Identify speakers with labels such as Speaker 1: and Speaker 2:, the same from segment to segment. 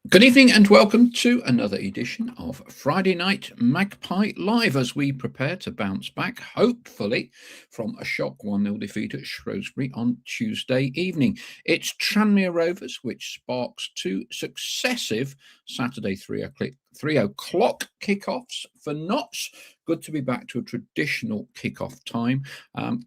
Speaker 1: Good evening and welcome to another edition of Friday Night Magpie Live as we prepare to bounce back, hopefully, from a shock 1-0 defeat at Shrewsbury on Tuesday evening. It's Tranmere Rovers, which sparks two successive Saturday 3 o'clock kickoffs for Notts. Good to be back to a traditional kickoff time.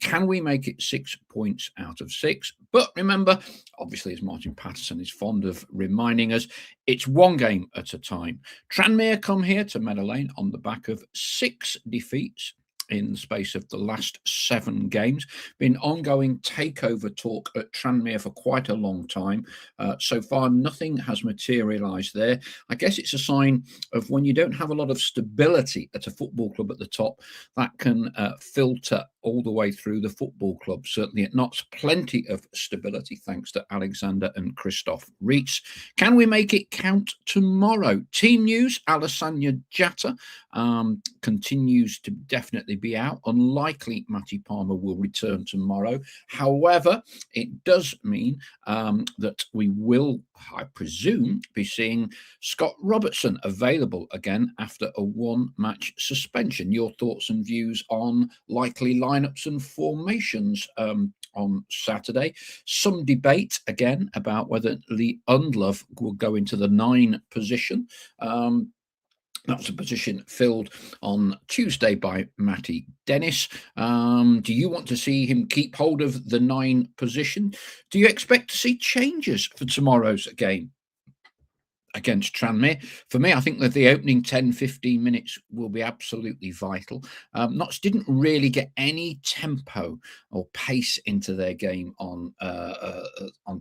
Speaker 1: Can we make it 6 points out of 6? But remember, obviously, as Martin Patterson is fond of reminding us, it's one game at a time. Tranmere come here to Meadow Lane on the back of 6 defeats in the space of the last 7 games. Been ongoing takeover talk at Tranmere for quite a long time. So far, nothing has materialised there. I guess it's a sign of when you don't have a lot of stability at a football club at the top, that can filter all the way through the football club. Certainly at Notts, plenty of stability thanks to Alexander and Christoph Reitz. Can we make it count tomorrow? Team news, Alessandro Jatta continues to definitely be out. Unlikely Matty Palmer will return tomorrow. However, it does mean that we will, I presume, be seeing Scott Robertson available again after a one-match suspension. Your thoughts and views on likely lineups and formations on Saturday. Some debate again about whether Lee Undlove will go into the 9 position. That's a position filled on Tuesday by Matty Dennis. Do you want to see him keep hold of the 9 position? Do you expect to see changes for tomorrow's game against Tranmere? For me, I think that the opening 10-15 minutes will be absolutely vital. Notts didn't really get any tempo or pace into their game on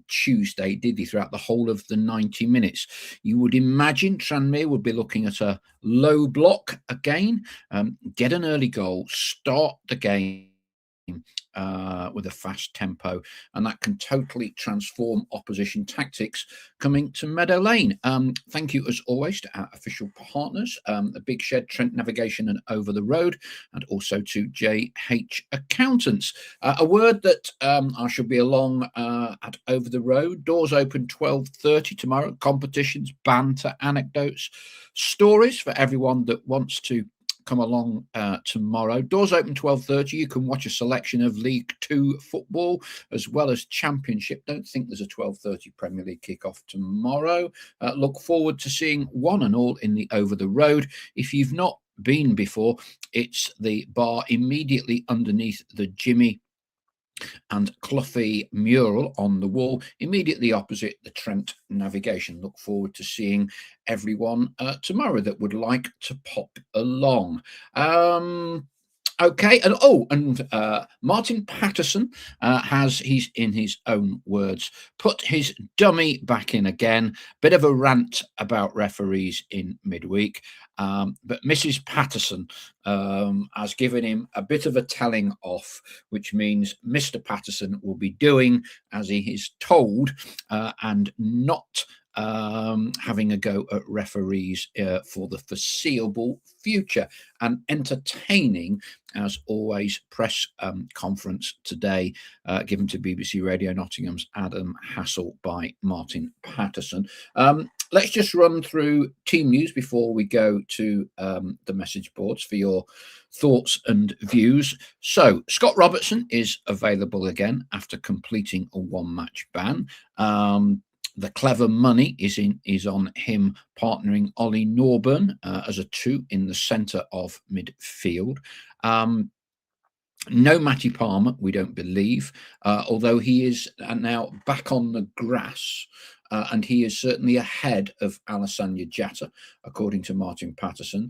Speaker 1: Tuesday, did they, throughout the whole of the 90 minutes? You would imagine Tranmere would be looking at a low block again, get an early goal, start the game with a fast tempo, and that can totally transform opposition tactics coming to Meadow Lane. Thank you, as always, to our official partners, the Big Shed, Trent Navigation and Over the Road, and also to JH Accountants. A word that I shall be along at Over the Road. Doors open 12:30 tomorrow. Competitions, banter, anecdotes, stories for everyone that wants to come along tomorrow. Doors open 12:30. You can watch a selection of League Two football as well as Championship. Don't think there's a 12:30 Premier League kickoff tomorrow. Look forward to seeing one and all in the Over the Road. If you've not been before, it's the bar immediately underneath the Jimmy and Cloughie mural on the wall, immediately opposite the Trent Navigation. Look forward to seeing everyone tomorrow that would like to pop along. Okay, and Martin Patterson he's in his own words, put his dummy back in again. Bit of a rant about referees in midweek. But Mrs. Patterson has given him a bit of a telling off, which means Mr. Patterson will be doing as he is told and not having a go at referees for the foreseeable future. And entertaining, as always, press conference today given to BBC Radio Nottingham's Adam Hassel by Martin Patterson. Let's just run through team news before we go to the message boards for your thoughts and views. So Scott Robertson is available again after completing a one-match ban. The clever money is on him partnering Ollie Norburn as a 2 in the centre of midfield. No Matty Palmer, we don't believe, although he is now back on the grass. And he is certainly ahead of Alessandro Jatta, according to Martin Patterson.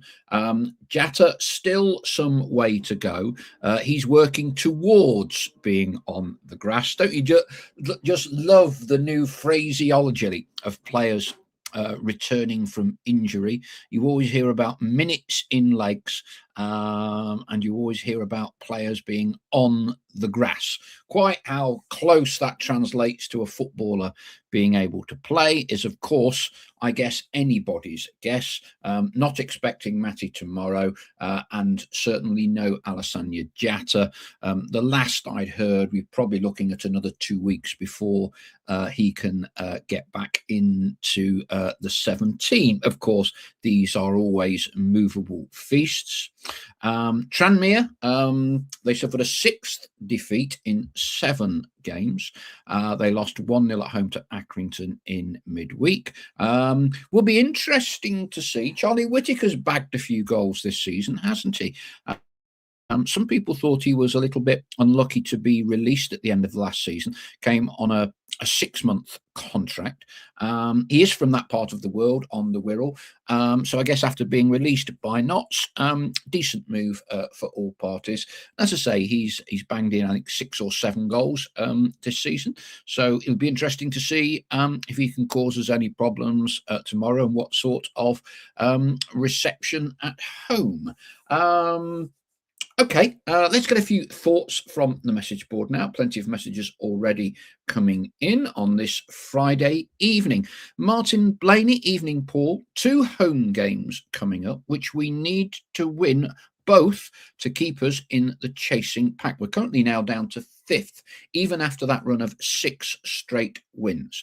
Speaker 1: Jatta, still some way to go. He's working towards being on the grass. Don't you just love the new phraseology of players returning from injury? You always hear about minutes in legs And you always hear about players being on the grass. Quite how close that translates to a footballer being able to play is, of course, I guess, anybody's guess. Not expecting Matty tomorrow, and certainly no Alassane Jatta. The last I'd heard, we're probably looking at another 2 weeks before he can get back into the 17. Of course, these are always movable feasts. Tranmere, they suffered a sixth defeat in 7 games. They lost 1-0 at home to Accrington in midweek. Will be interesting to see. Charlie Whittaker's bagged a few goals this season, hasn't he? Some people thought he was a little bit unlucky to be released at the end of the last season, came on a 6-month contract. He is from that part of the world on the Wirral. So I guess after being released by Notts, decent move for all parties. As I say, he's banged in, I think, 6 or 7 goals this season. So it'll be interesting to see if he can cause us any problems tomorrow and what sort of reception at home. Okay, let's get a few thoughts from the message board now. Plenty of messages already coming in on this Friday evening. Martin Blaney, evening Paul. 2 home games coming up, which we need to win both to keep us in the chasing pack. We're currently now down to 5th, even after that run of 6 straight wins.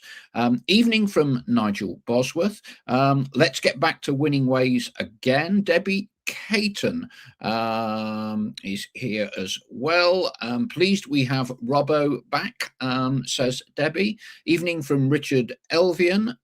Speaker 1: Evening from Nigel Bosworth. Let's get back to winning ways again. Debbie Caton is here as well. Pleased we have Robbo back, says Debbie. Evening from Richard Elvian,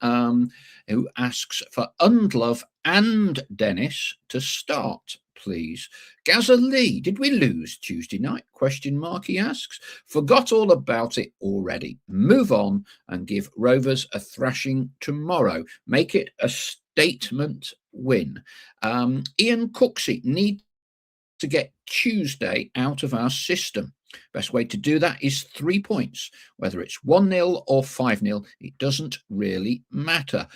Speaker 1: who asks for Undlove and Dennis to start, please. Gazza Lee, did we lose Tuesday night? Question mark, he asks. Forgot all about it already. Move on and give Rovers a thrashing tomorrow. Make it a statement win. Ian Cooksey, need to get Tuesday out of our system. Best way to do that is 3 points. Whether it's 1-0 or 5-0, it doesn't really matter.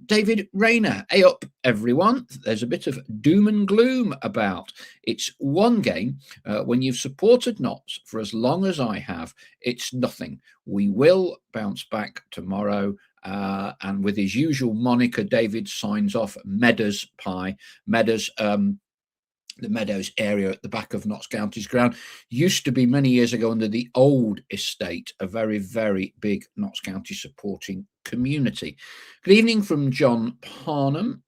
Speaker 1: David Rayner, hey up, everyone. There's a bit of doom and gloom about. It's one game. When you've supported Notts for as long as I have, it's nothing. We will bounce back tomorrow. And with his usual moniker, David signs off Meadows Pie. Meadows, the Meadows area at the back of Notts County's ground, used to be many years ago under the old estate, a very, very big Notts County supporting community. Good evening from John Parnham.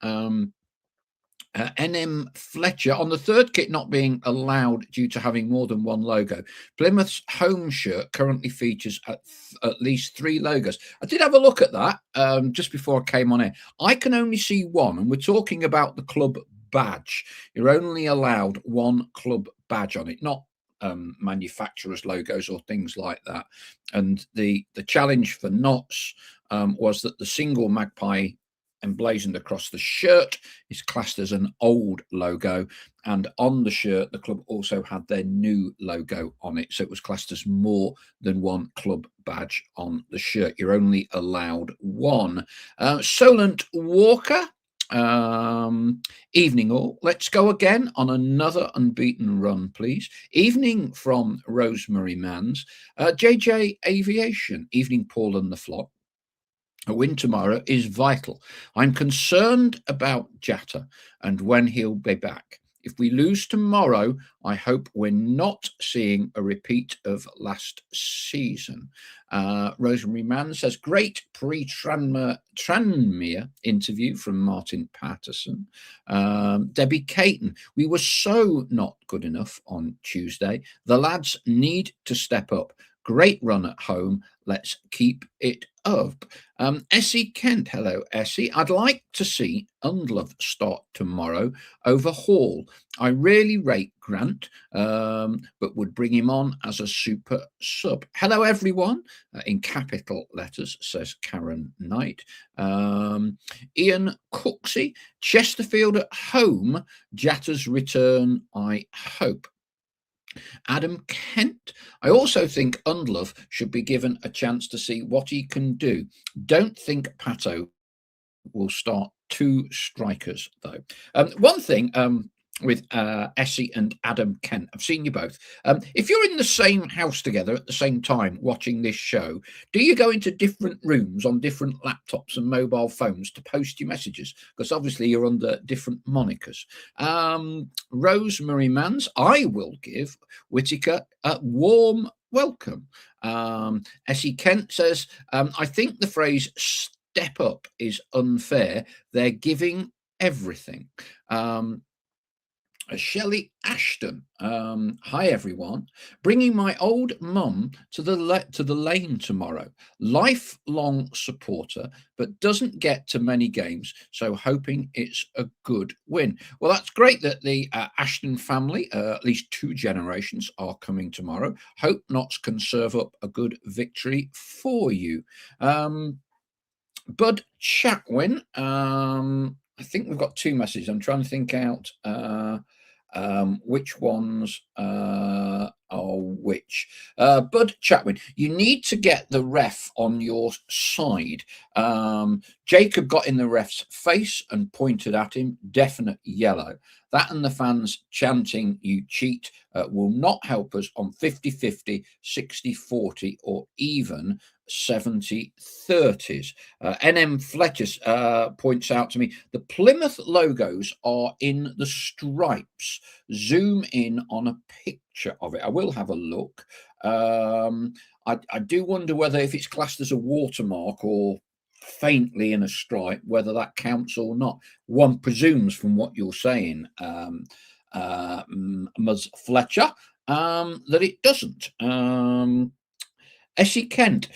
Speaker 1: NM Fletcher, on the 3rd kit not being allowed due to having more than 1 logo, Plymouth's home shirt currently features at least 3 logos. I did have a look at that just before I came on air. I can only see 1, and we're talking about the club badge. You're only allowed 1 club badge on it, not manufacturers' logos or things like that. And the challenge for Notts was that the single Magpie emblazoned across the shirt is classed as an old logo, and on the shirt the club also had their new logo on it, so it was classed as more than 1 club badge on the shirt. You're only allowed 1. Solent Walker, evening all. Let's go again on another unbeaten run, please. Evening from Rosemary Mans. JJ Aviation, evening Paul and the flock. A win tomorrow is vital. I'm concerned about Jatta and when he'll be back. If we lose tomorrow, I hope we're not seeing a repeat of last season. Rosemary Mann says, great pre-Tranmere interview from Martin Patterson. Debbie Caton, we were so not good enough on Tuesday. The lads need to step up. Great run at home. Let's keep it up. Essie Kent, hello Essie. I'd like to see Undlove start tomorrow over Hall. I really rate Grant, but would bring him on as a super sub. Hello everyone, in capital letters, says Karen Knight. Ian Cooksey, Chesterfield at home, Jatta's return, I hope. Adam Kent, I also think Undlove should be given a chance to see what he can do. Don't think Pato will start 2 strikers, though. One thing, with Essie and Adam Kent. I've seen you both. If you're in the same house together at the same time watching this show, do you go into different rooms on different laptops and mobile phones to post your messages? Because obviously you're under different monikers. Rosemary Mans, I will give Whitaker a warm welcome. Essie Kent says, I think the phrase step up is unfair. They're giving everything. Shelley Ashton. Hi everyone. Bringing my old mum to the lane tomorrow. Lifelong supporter, but doesn't get to many games. So hoping it's a good win. Well, that's great that the Ashton family, at least 2 generations, are coming tomorrow. Hope Notts can serve up a good victory for you. Bud Chatwin. I think we've got 2 messages. I'm trying to think out which ones are which. Bud Chatwin, you need to get the ref on your side. Jacob got in the ref's face and pointed at him. Definite yellow. That and the fans chanting you cheat will not help us on 50-50, 60-40, or even 70-30s. NM Fletcher points out to me the Plymouth logos are in the stripes. Zoom in on a picture of it. I will have a look. I do wonder whether if it's classed as a watermark or faintly in a stripe, whether that counts or not. One presumes from what you're saying, Ms. Fletcher, that it doesn't. Essie Kent,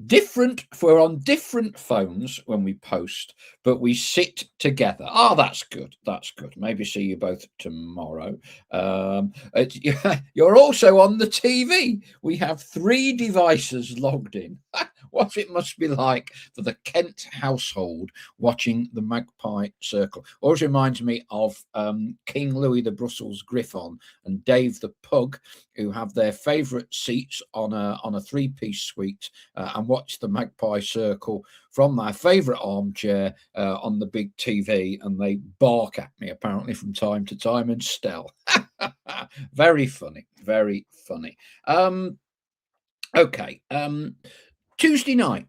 Speaker 1: different. We're on different phones when we post, but we sit together. Oh, that's good. That's good. Maybe see you both tomorrow. You're also on the TV. We have 3 devices logged in. What it must be like for the Kent household watching the Magpie Circle. Always reminds me of King Louis the Brussels Griffon and Dave the Pug, who have their favourite seats on a 3-piece suite and watch the Magpie Circle from their favourite armchair on the big TV, and they bark at me apparently from time to time and stell. Very funny, very funny. Okay. Tuesday night.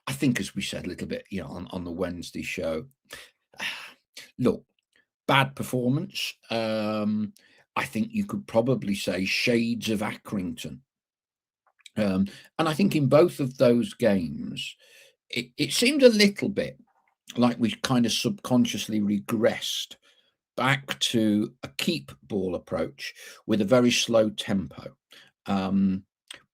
Speaker 1: I think, as we said a little bit, on the Wednesday show. Look, bad performance. I think you could probably say shades of Accrington. And I think in both of those games, it seemed a little bit like we kind of subconsciously regressed back to a keep ball approach with a very slow tempo.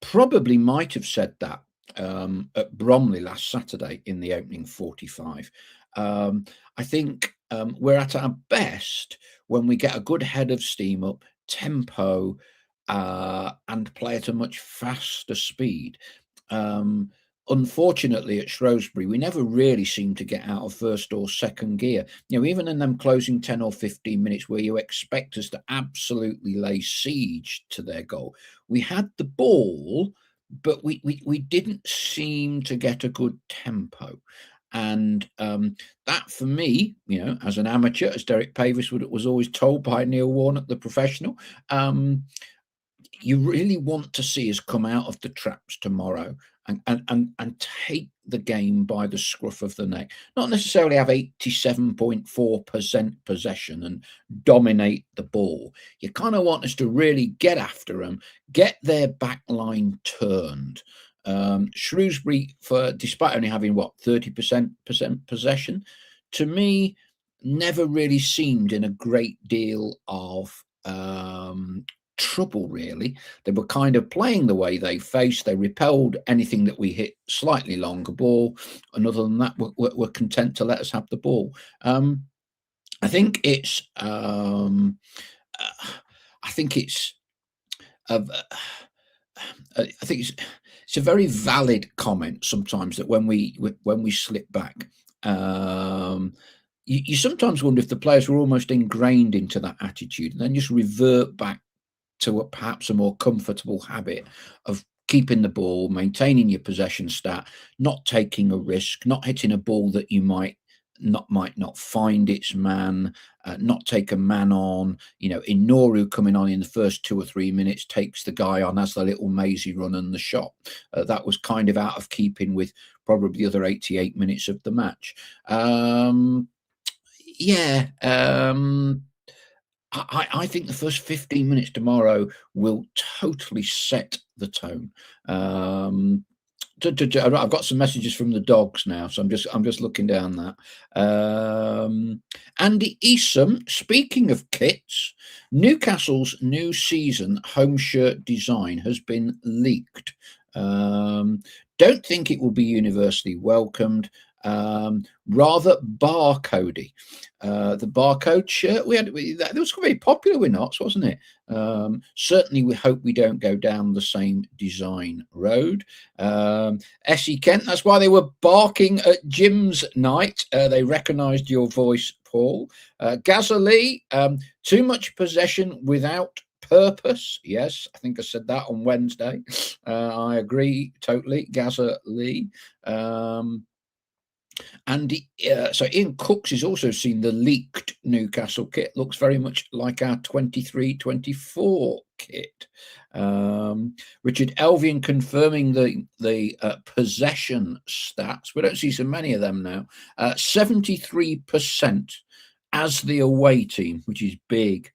Speaker 1: Probably might have said that at Bromley last Saturday in the opening 45. I think we're at our best when we get a good head of steam up, tempo, and play at a much faster speed. Unfortunately, at Shrewsbury, we never really seem to get out of first or second gear. Even in them closing 10 or 15 minutes where you expect us to absolutely lay siege to their goal, we had the ball, but we didn't seem to get a good tempo. And that, for me, as an amateur, as Derek Pavis was always told by Neil Warnock, the professional, you really want to see us come out of the traps tomorrow and take the game by the scruff of the neck. Not necessarily have 87.4% possession and dominate the ball. You kind of want us to really get after them, get their back line turned. Shrewsbury, despite only having 30% possession, to me, never really seemed in a great deal of trouble, really. They were kind of playing the way they faced. They repelled anything that we hit slightly longer ball, and other than that, we're content to let us have the ball. I think it's it's a very valid comment sometimes that when we slip back, you sometimes wonder if the players were almost ingrained into that attitude and then just revert back to perhaps a more comfortable habit of keeping the ball, maintaining your possession stat, not taking a risk, not hitting a ball that you might might not find its man, not take a man on. Inoru coming on in the first 2 or 3 minutes takes the guy on, has the little mazy run and the shot. That was kind of out of keeping with probably the other 88 minutes of the match. Yeah. I think the first 15 minutes tomorrow will totally set the tone. I've got some messages from the dogs now, so I'm just looking down that. Andy Easom, speaking of kits, Newcastle's new season home shirt design has been leaked. Don't think it will be universally welcomed. Rather barcodey. The barcode shirt that was very popular with Knots, wasn't it? Certainly, we hope we don't go down the same design road. Essie Kent, that's why they were barking at Jim's night. They recognised your voice, Paul. Gaza Lee, too much possession without purpose. Yes, I think I said that on Wednesday. I agree totally. Gaza Lee. And so Ian Cooks has also seen the leaked Newcastle kit. Looks very much like our 23-24 kit. Richard Elvian confirming the possession stats. We don't see so many of them now. 73% as the away team, which is big.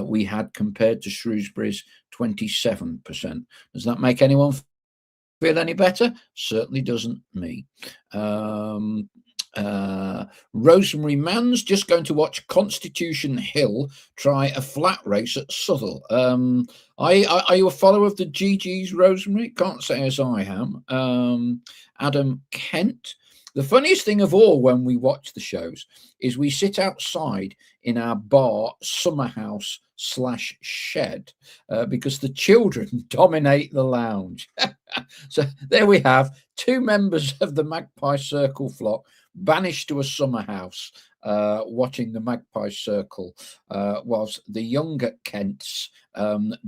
Speaker 1: We had compared to Shrewsbury's 27%. Does that make anyone feel any better? Certainly doesn't me. Rosemary Mann's just going to watch Constitution Hill try a flat race at Southall. Are you a follower of the GGs, Rosemary? Can't say as I am. Adam Kent. The funniest thing of all when we watch the shows is we sit outside in our bar summer house / shed because the children dominate the lounge. So there we have 2 members of the Magpie Circle flock banished to a summer house watching the Magpie Circle whilst the younger Kents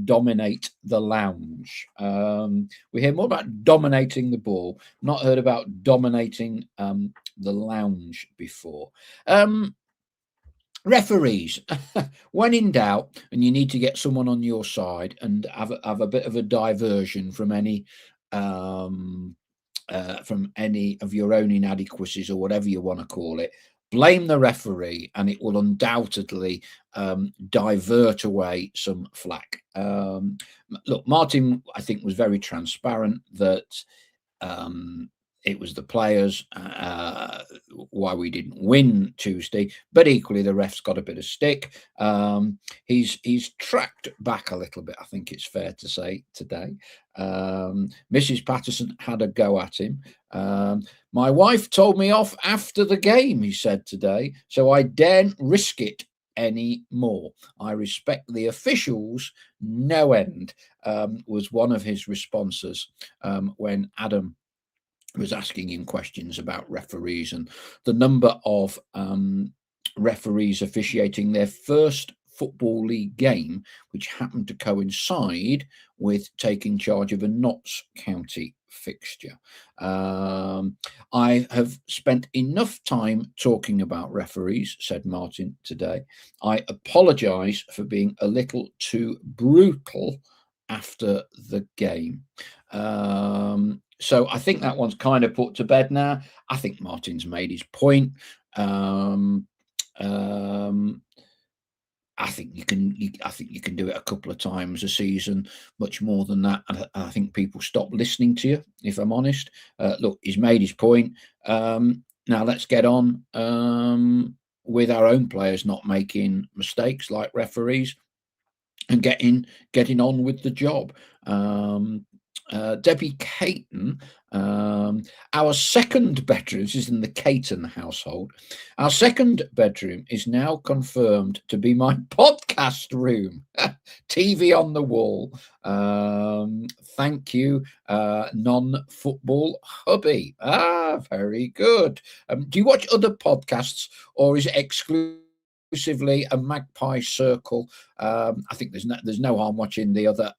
Speaker 1: dominate the lounge. We hear more about dominating the ball, not heard about dominating the lounge before. Referees, when in doubt and you need to get someone on your side and have a bit of a diversion from any of your own inadequacies or whatever you want to call it, blame the referee and it will undoubtedly divert away some flack. Look, Martin, I think, was very transparent that it was the players why we didn't win Tuesday, but equally the ref's got a bit of stick. He's tracked back a little bit, I think it's fair to say today. Mrs. Patterson had a go at him. My wife told me off after the game, he said today, so I daren't risk it any more. I respect the officials no end, was one of his responses when Adam was asking him questions about referees and the number of referees officiating their first Football League game, which happened to coincide with taking charge of a Notts County fixture. I have spent enough time talking about referees, said Martin today. I apologise for being a little too brutal after the game. So I think that one's kind of put to bed now. I think Martin's made his point. I think you can do it a couple of times a season, much more than that. And I think people stop listening to you, if I'm honest. Look, he's made his point. Now let's get on with our own players not making mistakes like referees and getting on with the job. Debbie Caton, our second bedroom, this is in the Caton household, our second bedroom is now confirmed to be my podcast room. TV on the wall. Thank you, non-football hubby. Very good. Do you watch other podcasts or is it exclusively exclusively a Magpie Circle. I think there's no harm watching the other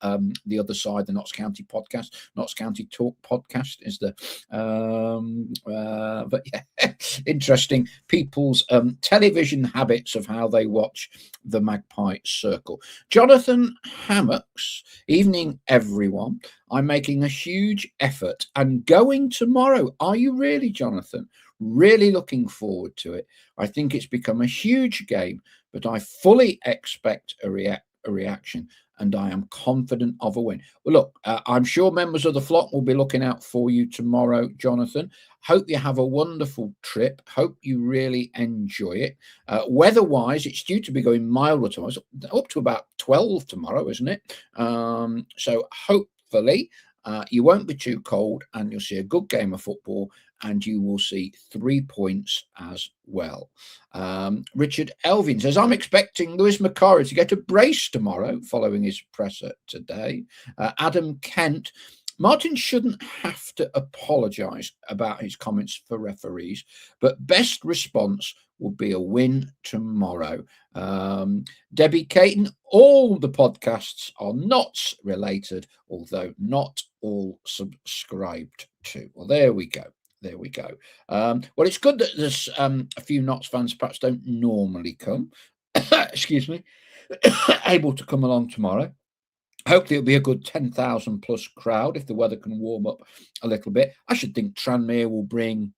Speaker 1: side, the Notts County podcast. Notts County Talk podcast is the but yeah, interesting people's television habits of how they watch the Magpie Circle. Jonathan Hammocks, evening everyone. I'm making a huge effort and going tomorrow. Are you really, Jonathan? Really looking forward to it. I think it's become a huge game, but I fully expect a reaction, and I am confident of a win. Well, look, I'm sure members of the flock will be looking out for you tomorrow, Jonathan. Hope you have a wonderful trip. Hope you really enjoy it. Weather-wise, it's due to be going milder tomorrow. It's up to about 12 tomorrow, isn't it? So hopefully you won't be too cold, and you'll see a good game of football, and you will see 3 points as well. Richard Elvin says, I'm expecting Lewis Macari to get a brace tomorrow following his presser today. Adam Kent, Martin shouldn't have to apologise about his comments for referees, but best response will be a win tomorrow. Debbie Caton, all the podcasts are Notts related, although not all subscribed to. Well, there we go. There we go. Well, it's good that there's a few Notts fans perhaps don't normally come, excuse me, able to come along tomorrow. Hopefully it'll be a good 10,000 plus crowd if the weather can warm up a little bit. I should think Tranmere will bring,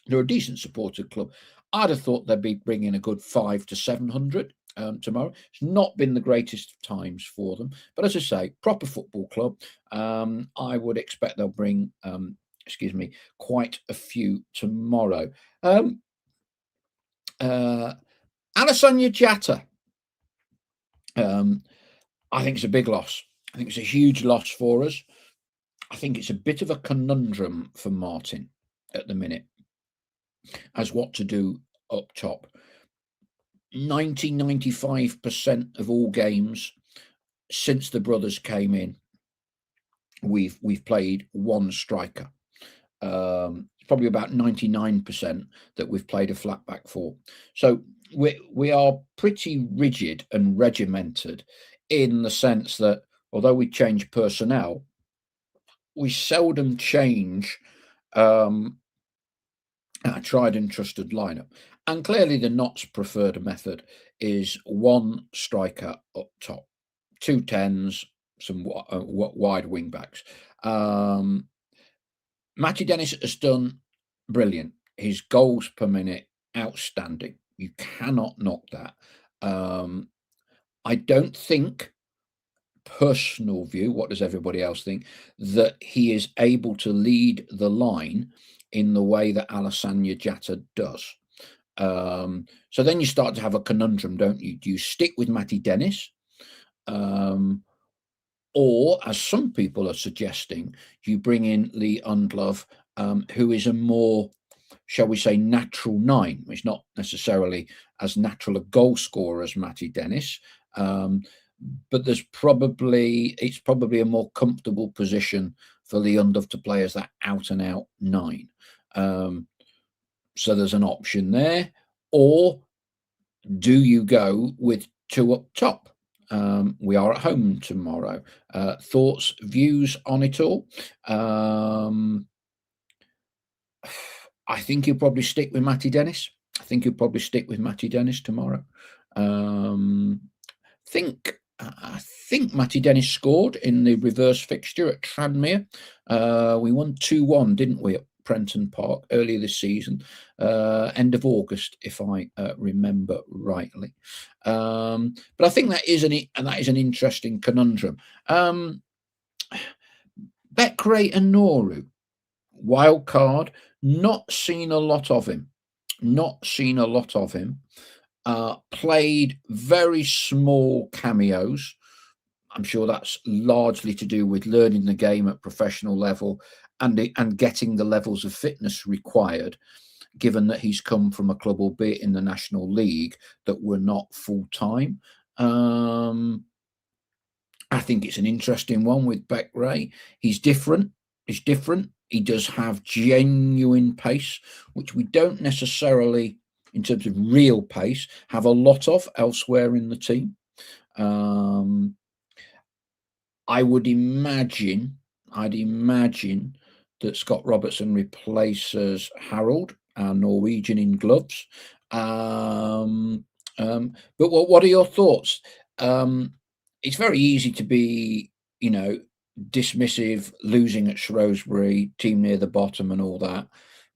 Speaker 1: they're a decent supported club. I'd have thought they'd be bringing a good 500 to 700 tomorrow. It's not been the greatest of times for them, but as I say, proper football club. I would expect they'll bring quite a few tomorrow. Alessandro Jatta, I think it's a big loss. I think it's a huge loss for us. I think it's a bit of a conundrum for Martin at the minute as what to do up top. 95% of all games since the brothers came in, we've played one striker. It's probably about 99% that we've played a flat back four. So we are pretty rigid and regimented in the sense that although we change personnel, we seldom change a tried and trusted lineup. And clearly the Notts preferred method is one striker up top, 2 10s, some wide wing backs. Matty Dennis has done brilliant. His goals per minute, outstanding. You cannot knock that. I don't think, personal view, what does everybody else think, that he is able to lead the line in the way that Alessandro Jatta does. So then you start to have a conundrum, don't you? Do you stick with Matty Dennis? Or, as some people are suggesting, you bring in Lee Undlove, who is a more, shall we say, natural 9, which is not necessarily as natural a goal scorer as Matty Dennis, but it's probably a more comfortable position for Lee Undlove to play as that out-and-out 9. So there's an option there. Or do you go with 2 up top? We are at home tomorrow. Thoughts, views on it all? I think he'll probably stick with Matty Dennis. Tomorrow. I think Matty Dennis scored in the reverse fixture at Tranmere. We won 2-1, didn't we, at Prenton Park earlier this season, end of August, if I remember rightly. But I think that is an interesting conundrum. Bekray and Noru, wild card, not seen a lot of him. Played very small cameos. I'm sure that's largely to do with learning the game at professional level and getting the levels of fitness required, given that he's come from a club, albeit in the National League, that were not full-time. I think it's an interesting one with Bekray. He's different. He does have genuine pace, which we don't necessarily in terms of real pace, have a lot of elsewhere in the team. Um, I would imagine, I'd imagine that Scott Robertson replaces Harold, our Norwegian in gloves. Um, but what are your thoughts? Um, it's very easy to be, you know, dismissive, losing at Shrewsbury, team near the bottom, and all that.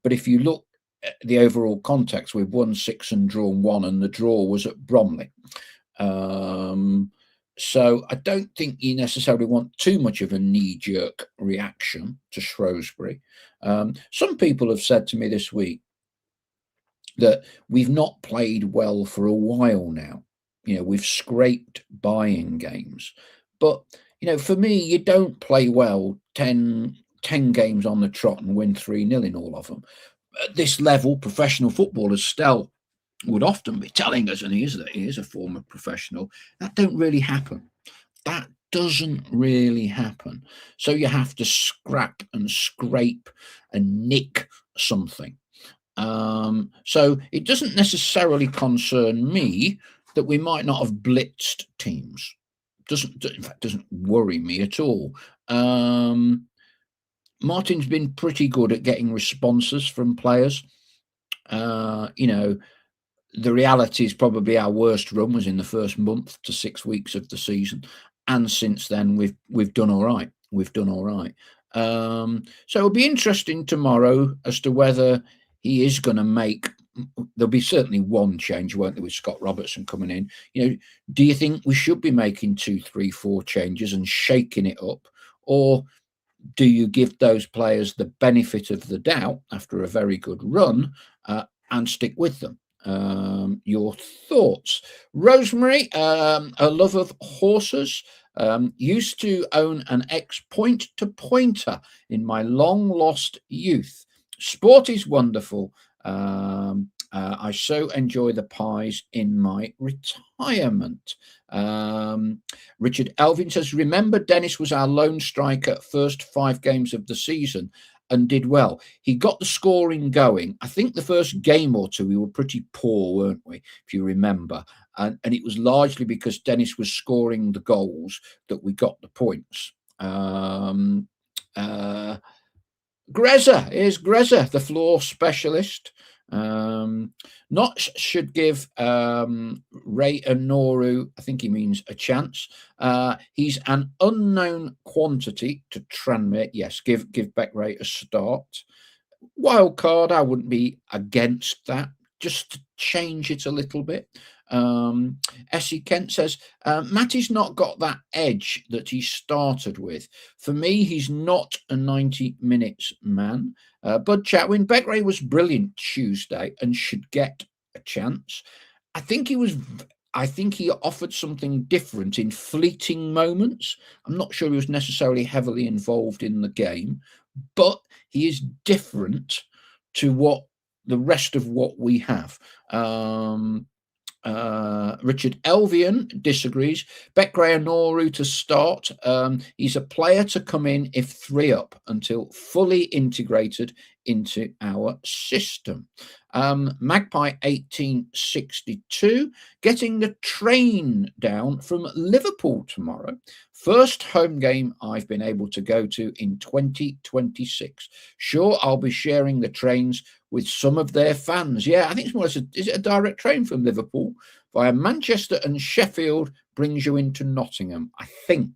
Speaker 1: But if you look at the overall context, we've won six and drawn one, and the draw was at Bromley. Um, so I don't think you necessarily want too much of a knee-jerk reaction to Shrewsbury. Some people have said to me this week that we've not played well for a while now. You know, we've scraped buying games. But, you know, for me, you don't play well 10 games on the trot and win 3-0 in all of them. At this level, professional footballers still would often be telling us, and he is a former professional, that don't really happen. That doesn't really happen. So you have to scrap and scrape and nick something. So it doesn't necessarily concern me that we might not have blitzed teams. In fact, doesn't worry me at all. Martin's been pretty good at getting responses from players. You know, the reality is probably our worst run was in the first month to 6 weeks of the season, and since then we've done all right. We've done all right. So it'll be interesting tomorrow as to whether he is going to make. There'll be certainly one change, won't there, with Scott Robertson coming in? You know, do you think we should be making 2, 3, 4 changes and shaking it up, or do you give those players the benefit of the doubt after a very good run and stick with them? Your thoughts? Rosemary, a love of horses. Used to own an ex-point to pointer in my long lost youth. Sport is wonderful. I so enjoy the pies in my retirement. Richard Elvin says, remember Dennis was our lone striker first 5 games of the season and did well. He got the scoring going. I think the first game or two we were pretty poor, weren't we, if you remember? And it was largely because Dennis was scoring the goals that we got the points. Greza, here's Greza, the floor specialist. Not should give Ray Anoru, I think he means a chance. He's an unknown quantity to Tranmere. Yes, give Ray a start. Wild card, I wouldn't be against that, just to change it a little bit. Essie Kent says, Matty's not got that edge that he started with. For me, he's not a 90 minutes man. Bud Chatwin, Beckley was brilliant Tuesday and should get a chance. I think he offered something different in fleeting moments. I'm not sure he was necessarily heavily involved in the game, but he is different to what the rest of what we have. Richard Elvian disagrees. Beckley Noru to start. He's a player to come in if 3 up until fully integrated into our system. Magpie 1862, getting the train down from Liverpool tomorrow. First home game I've been able to go to in 2026. Sure, I'll be sharing the trains with some of their fans. Yeah, I think it's more is it a direct train from Liverpool via Manchester and Sheffield brings you into Nottingham. I think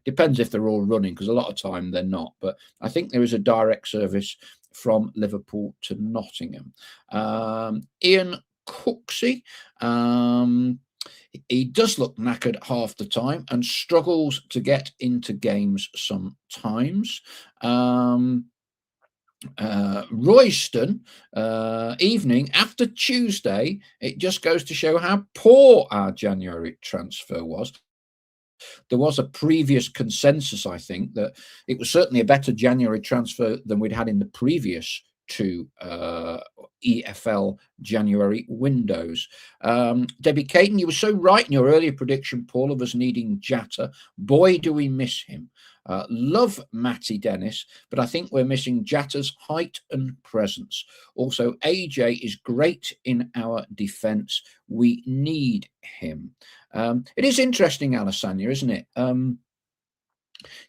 Speaker 1: depends if they're all running, because a lot of time they're not, but I think there is a direct service from Liverpool to Nottingham. Ian Cooksey, he does look knackered half the time and struggles to get into games sometimes. Royston, evening after Tuesday, it just goes to show how poor our January transfer was. There was a previous consensus, I think, that it was certainly a better January transfer than we'd had in the previous 2 EFL January windows. Debbie Caton, you were so right in your earlier prediction, Paul, of us needing Jatta. Boy, do we miss him. Love Matty Dennis, but I think we're missing Jatta's height and presence. Also, AJ is great in our defence. We need him. It is interesting, Alessandra, isn't it?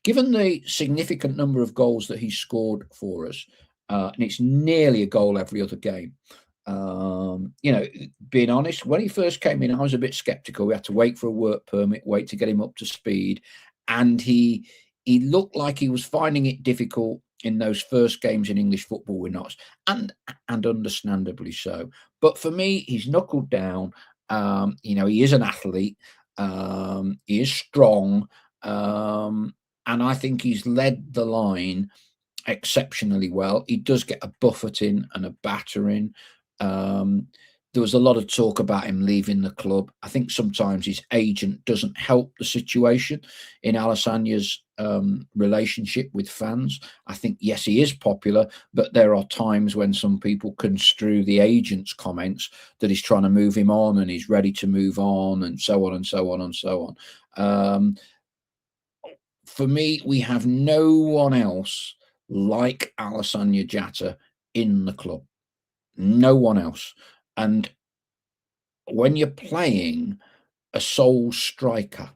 Speaker 1: Given the significant number of goals that he scored for us, and it's nearly a goal every other game. Being honest, when he first came in, I was a bit skeptical. We had to wait for a work permit, wait to get him up to speed, and he looked like he was finding it difficult in those first games in English football with Notts, and understandably so. But for me, he's knuckled down. He is an athlete. He is strong. And I think he's led the line exceptionally well. He does get a buffeting and a battering. There was a lot of talk about him leaving the club. I think sometimes his agent doesn't help the situation in Alessandra's relationship with fans. I think, yes, he is popular, but there are times when some people construe the agent's comments that he's trying to move him on and he's ready to move on and so on and so on and so on. For me, we have no one else like Alessandro Jatta in the club. No one else. And when you're playing a sole striker,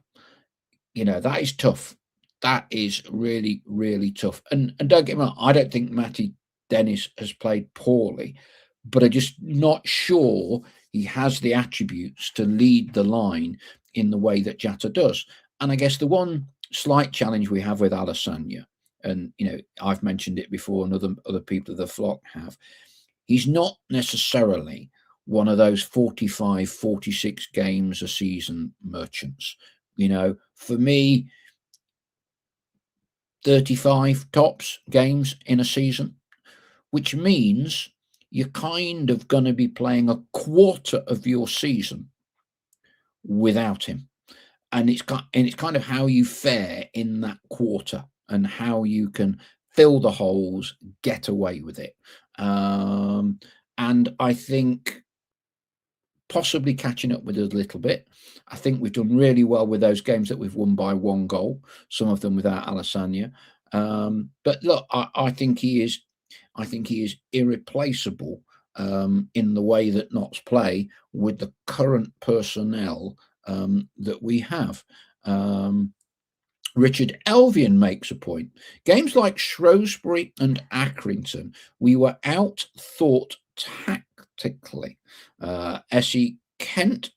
Speaker 1: that is tough. That is really, really tough. And don't get me wrong, I don't think Matty Dennis has played poorly, but I'm just not sure he has the attributes to lead the line in the way that Jatta does. And I guess the one slight challenge we have with Alessandro, and I've mentioned it before, and other people of the flock have, he's not necessarily one of those 45, 46 games a season merchants. For me, 35 tops games in a season, which means you're kind of going to be playing a quarter of your season without him. And it's kind of how you fare in that quarter and how you can fill the holes, get away with it. And I think possibly catching up with us a little bit. I think we've done really well with those games that we've won by one goal, some of them without Alessandro. But look, I think he is irreplaceable in the way that Notts play with the current personnel that we have. Richard Elvian makes a point. Games like Shrewsbury and Accrington, we were outthought tactically. SE Kent,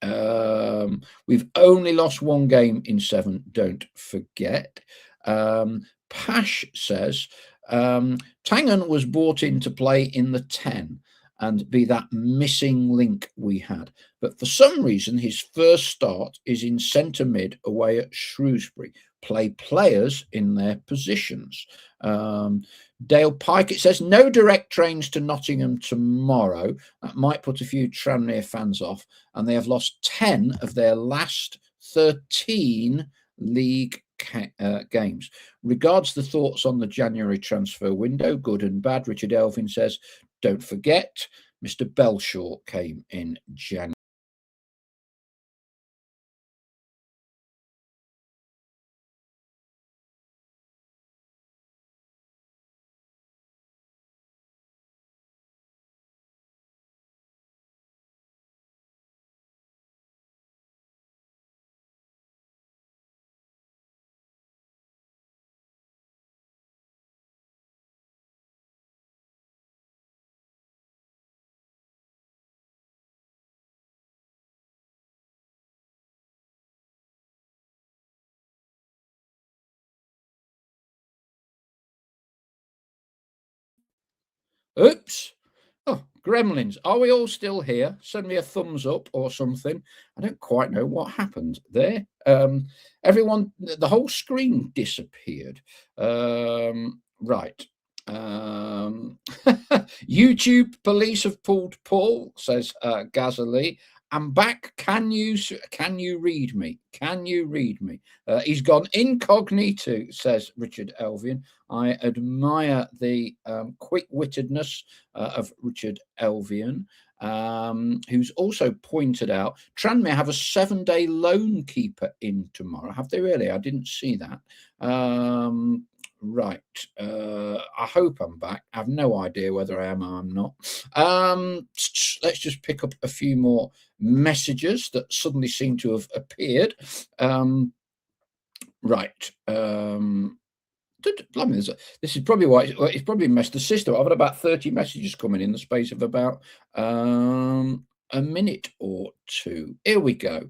Speaker 1: we've only lost one game in 7, don't forget. Pash says, Tangen was brought in to play in the 10 and be that missing link we had. But for some reason, his first start is in centre mid away at Shrewsbury. Play players in their positions. Dale Pike, it says, no direct trains to Nottingham tomorrow. That might put a few Tranmere fans off. And they have lost 10 of their last 13 league games. Regards the thoughts on the January transfer window, good and bad. Richard Elvin says, don't forget, Mr. Belshaw came in January. Oops. Oh, gremlins. Are we all still here? Send me a thumbs up or something. I don't quite know what happened there. Everyone, the whole screen disappeared. Right. YouTube police have pulled Paul, says Gazalee. I'm back. Can you read me? Can you read me? He's gone incognito, says Richard Elvian. I admire the quick-wittedness of Richard Elvian, who's also pointed out Tranmere have a 7-day loan keeper in tomorrow. Have they really? I didn't see that. Right. I hope I'm back. I have no idea whether I am or I'm not. Let's just pick up a few more messages that suddenly seem to have appeared. Right. This is probably why it's probably messed the system. I've had about 30 messages coming in the space of about a minute or two. Here we go.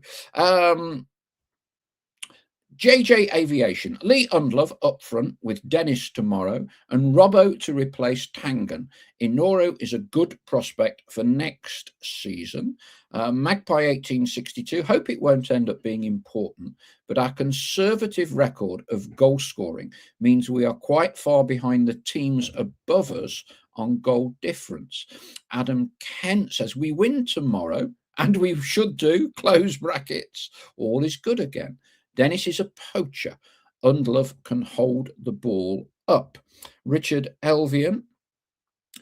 Speaker 1: JJ Aviation, Lee Undlove up front with Dennis tomorrow and Robbo to replace Tangan. Inoru is a good prospect for next season. Magpie 1862, hope it won't end up being important, but our conservative record of goal scoring means we are quite far behind the teams above us on goal difference. Adam Kent says, we win tomorrow and we should do, close brackets, all is good again. Dennis is a poacher. Undlove can hold the ball up. Richard Elvian.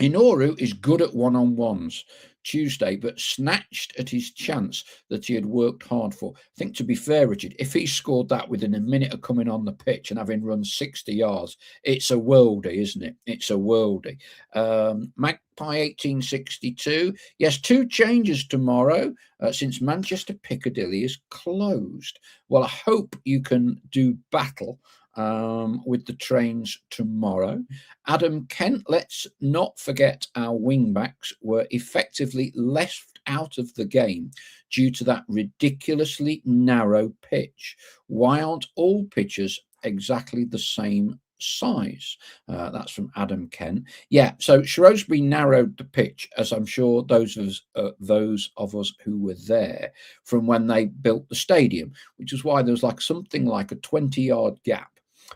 Speaker 1: Inoru is good at one-on-ones Tuesday, but snatched at his chance that he had worked hard for. I think, to be fair, Richard, if he scored that within a minute of coming on the pitch and having run 60 yards, it's a worldie, isn't it? It's a worldie. Magpie 1862. Yes, 2 changes tomorrow since Manchester Piccadilly is closed. Well, I hope you can do battle with the trains tomorrow. Adam Kent, let's not forget our wing-backs were effectively left out of the game due to that ridiculously narrow pitch. Why aren't all pitches exactly the same size? That's from Adam Kent. Yeah, so Shrewsbury narrowed the pitch, as I'm sure those of us who were there, from when they built the stadium, which is why there was something like a 20-yard gap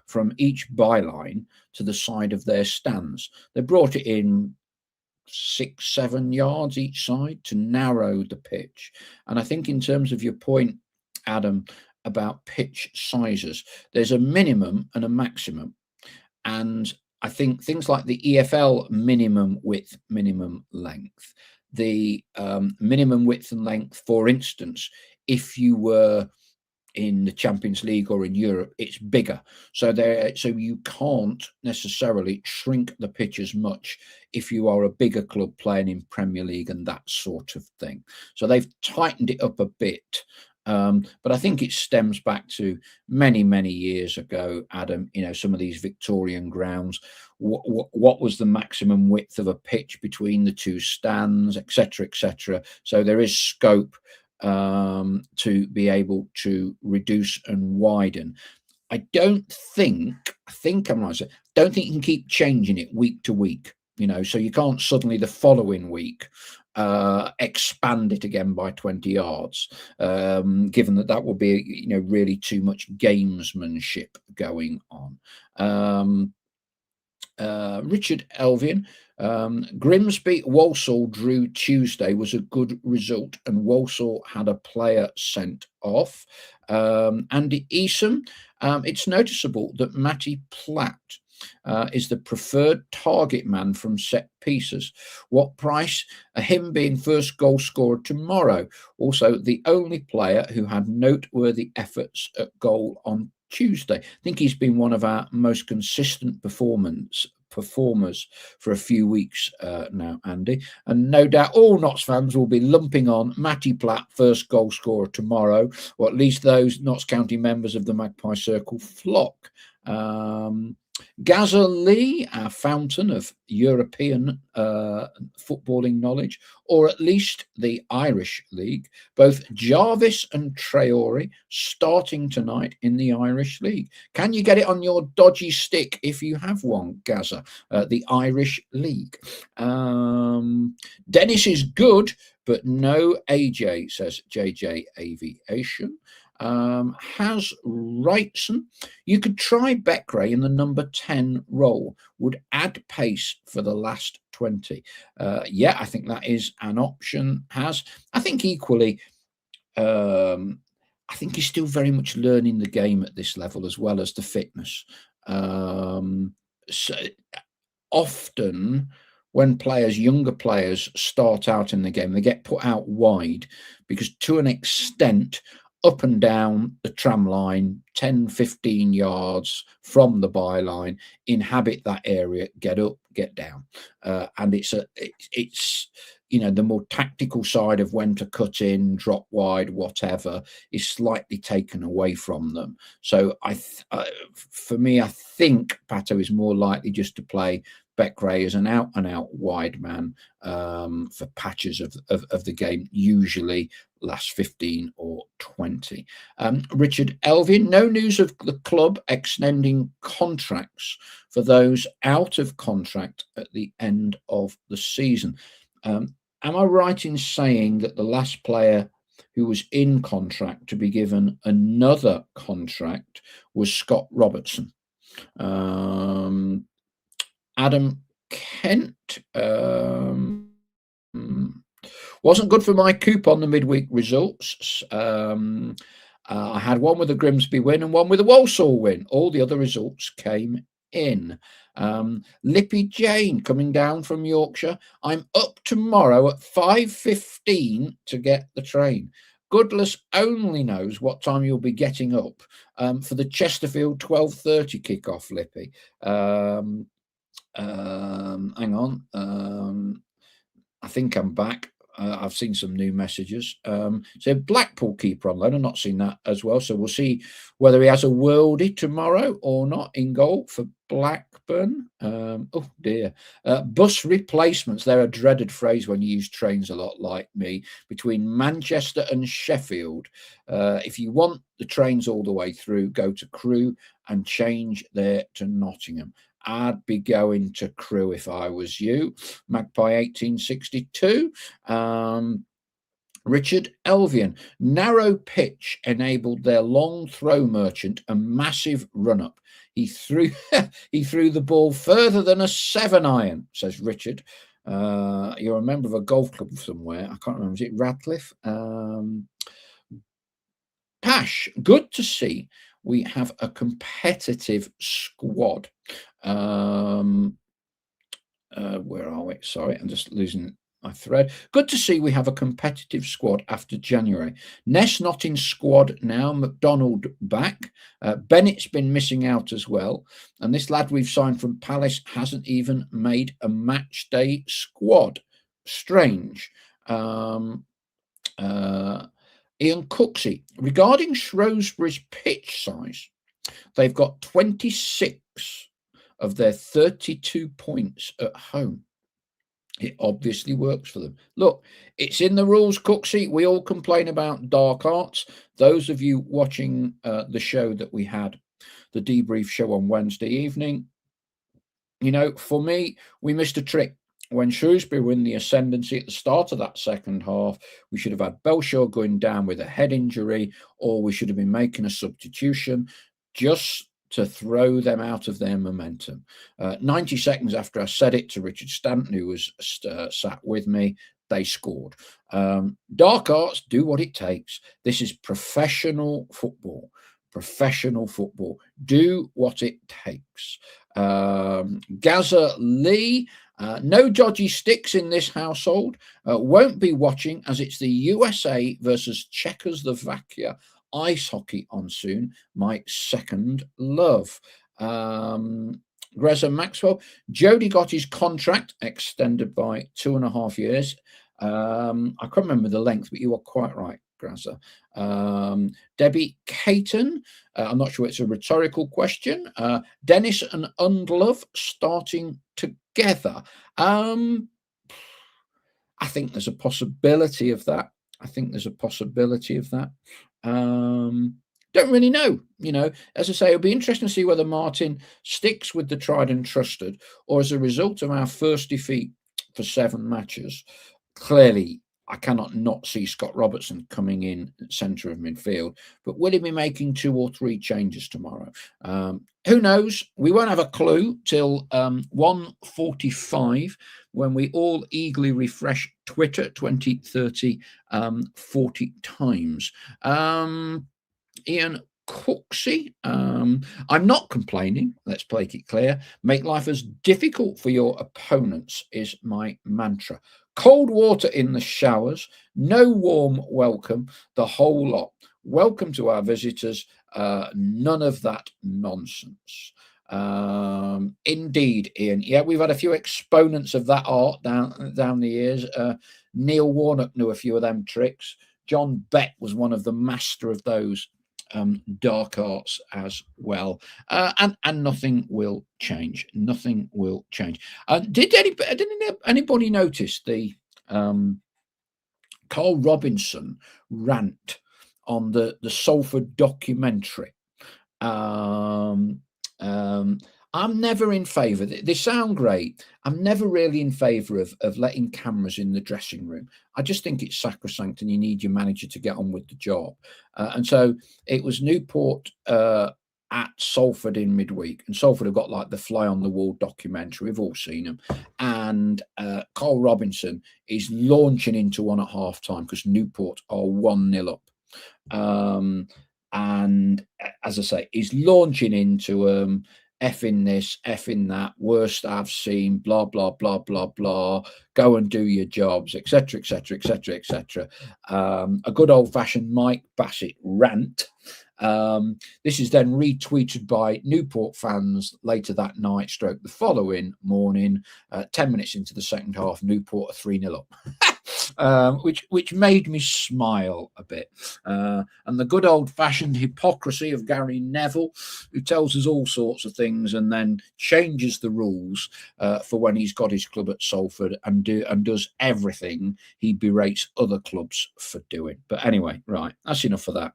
Speaker 1: from each byline to the side of their stands. They brought it in 6-7 yards each side to narrow the pitch. And I think, in terms of your point, Adam, about pitch sizes, there's a minimum and a maximum. And I think things like the EFL minimum width, minimum length, the minimum width and length, for instance, if you were in the Champions League or in Europe, it's bigger. So you can't necessarily shrink the pitch as much if you are a bigger club playing in Premier League and that sort of thing. So they've tightened it up a bit. But I think it stems back to many, many years ago, Adam. Some of these Victorian grounds, what was the maximum width of a pitch between the two stands, etc., etc. So there is scope to be able to reduce and widen. I think I'm right. Don't think you can keep changing it week to week. So you can't suddenly the following week expand it again by 20 yards, given that would be really too much gamesmanship going on. Richard Elvian. Grimsby Walsall drew Tuesday was a good result, and Walsall had a player sent off. Andy Eason, it's noticeable that Matty Platt is the preferred target man from set pieces. What price? Him being first goal scorer tomorrow. Also, the only player who had noteworthy efforts at goal on Tuesday. I think he's been one of our most consistent performers for a few weeks now, Andy. And no doubt all Notts fans will be lumping on Matty Platt, first goal scorer tomorrow, or at least those Notts County members of the Magpie Circle flock. Gaza Lee, our fountain of European footballing knowledge, or at least the Irish League. Both Jarvis and Traore starting tonight in the Irish League. Can you get it on your dodgy stick if you have one, Gaza? The Irish League. Dennis is good, but no AJ, says JJ Aviation. Has Wrightson. You could try Beckrey in the number 10 role, would add pace for the last 20. Yeah, I think that is an option. Has, I think equally, um, I think he's still very much learning the game at this level as well as the fitness. So often when players, younger players, start out in the game, they get put out wide because to an extent, up and down the tram line, 10, 15 yards from the byline, inhabit that area, get up, get down. And it's the more tactical side of when to cut in, drop wide, whatever, is slightly taken away from them. So for me, I think Pato is more likely just to play Beckrey as an out and out wide man for patches of the game, usually last 15 or 20. Richard Elvin, no news of the club extending contracts for those out of contract at the end of the season. Am I right in saying that the last player who was in contract to be given another contract was Scott Robertson? Adam Kent wasn't good for my coupon, the midweek results. I had one with a Grimsby win and one with a Walsall win. All the other results came in. Lippy Jane coming down from Yorkshire. I'm up tomorrow at 5:15 to get the train. Goodless only knows what time you'll be getting up for the Chesterfield 12:30 kickoff, Lippy. Hang on. I think I'm back. I've seen some new messages. So Blackpool keeper on loan. I've not seen that as well. So we'll see whether he has a worldie tomorrow or not in goal for Blackburn. Oh dear. Bus replacements. They're a dreaded phrase when you use trains a lot, like me, between Manchester and Sheffield. If you want the trains all the way through, go to Crewe and change there to Nottingham. I'd be going to Crewe if I was you. Magpie 1862. Richard Elvian. Narrow pitch enabled their long throw merchant a massive run up. He threw he threw the ball further than a 7-iron, says Richard. You're a member of a golf club somewhere. I can't remember. Is it Radcliffe? Pash, good to see we have a competitive squad. Where are we? Sorry, I'm just losing my thread. Good to see we have a competitive squad after January. Ness not in squad now. McDonald back. Bennett's been missing out as well. And this lad we've signed from Palace hasn't even made a match day squad. Strange. Ian Cooksey. Regarding Shrewsbury's pitch size, they've got 26 of their 32 points at home. It obviously works for them. Look, it's in the rules, Cooksey. We all complain about dark arts. Those of you watching the show that we had, the debrief show on Wednesday evening, for me, we missed a trick. When Shrewsbury win the ascendancy at the start of that second half, we should have had Belshaw going down with a head injury, or we should have been making a substitution just to throw them out of their momentum. 90 seconds after I said it to Richard Stanton, who was sat with me, they scored. Dark arts, do what it takes. This is professional football. Professional football. Do what it takes. Gaza Lee, no dodgy sticks in this household. Won't be watching as it's the USA versus Czechoslovakia ice hockey on soon. My second love. Greza Maxwell. Jody got his contract extended by 2.5 years. I can't remember the length, but you are quite right, Greza. Debbie Caton. I'm not sure it's a rhetorical question. Dennis and Undlove starting together. I think there's a possibility of that. Don't really know. As I say, it'll be interesting to see whether Martin sticks with the tried and trusted, or as a result of our first defeat for 7 matches, clearly I cannot not see Scott Robertson coming in centre of midfield. But will he be making 2 or 3 changes tomorrow? Who knows? We won't have a clue till 1:45 when we all eagerly refresh Twitter 20, 30, 40 times. Ian Cooksey, I'm not complaining. Let's make it clear. Make life as difficult for your opponents is my mantra. Cold water in the showers, no warm welcome, the whole lot. Welcome to our visitors. None of that nonsense. Indeed, Ian. Yeah, we've had a few exponents of that art down the years. Neil Warnock knew a few of them tricks. John Beck was one of the master of those dark arts as well, and nothing will change. Nothing will change. Did anybody notice the Carl Robinson rant on the Salford documentary? Um, um, I'm never in favour. They sound great. I'm never really in favour of letting cameras in the dressing room. I just think it's sacrosanct, and you need your manager to get on with the job. And so it was Newport at Salford in midweek, and Salford have got like the fly on the wall documentary. We've all seen them, and Carl Robinson is launching into one at half time because Newport are 1-0 up. And as I say, he's launching into effing this, effing that, worst I've seen, blah blah blah blah blah. Go and do your jobs, etc. etc. etc. etc. A good old fashioned Mike Bassett rant. This is then retweeted by Newport fans later that night, stroke the following morning. 10 minutes into the second half, Newport are 3-0 up. Which made me smile a bit. And the good old-fashioned hypocrisy of Gary Neville, who tells us all sorts of things and then changes the rules for when he's got his club at Salford and does everything he berates other clubs for doing. But anyway, right, that's enough of that.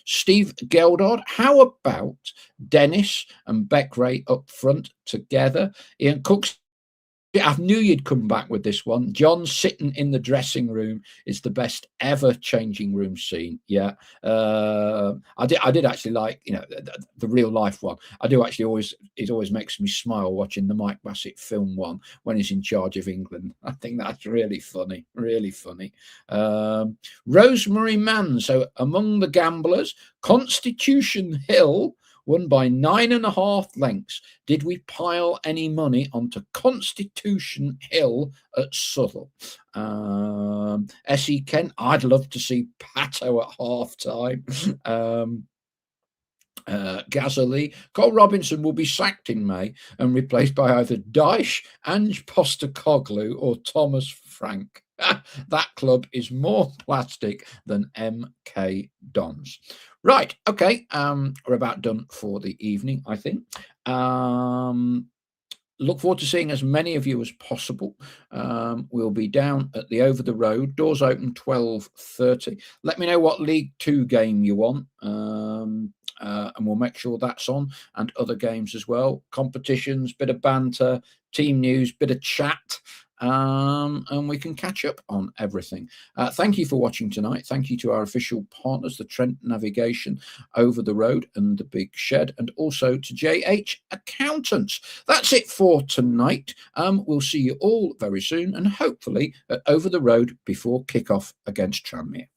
Speaker 1: Steve Geldard, how about Dennis and Beckray up front together? Ian Cooks, I knew you'd come back with this one. John sitting in the dressing room is the best ever changing room scene. Yeah, I did actually like, the real life one. I do actually it always makes me smile watching the Mike Bassett film one when he's in charge of England. I think that's really funny, really funny. Rosemary Mann. So among the gamblers, Constitution Hill won by 9.5 lengths. Did we pile any money onto Constitution Hill at Southall? S.E. Kent, I'd love to see Pato at half time. Gazali, Cole Robinson will be sacked in May and replaced by either Dyche, Ange Postecoglou or Thomas Frank. That club is more plastic than MK Dons. Right, okay, we're about done for the evening, I think. Look forward to seeing as many of you as possible. We'll be down at the Over the Road. Doors open 12:30. Let me know what League 2 game you want, and we'll make sure that's on, and other games as well. Competitions, bit of banter, team news, bit of chat. And we can catch up on everything. Thank you for watching tonight. Thank you to our official partners, the Trent Navigation, Over the Road and the Big Shed, and also to JH Accountants. That's it for tonight. We'll see you all very soon, and hopefully Over the Road before kickoff against Tranmere.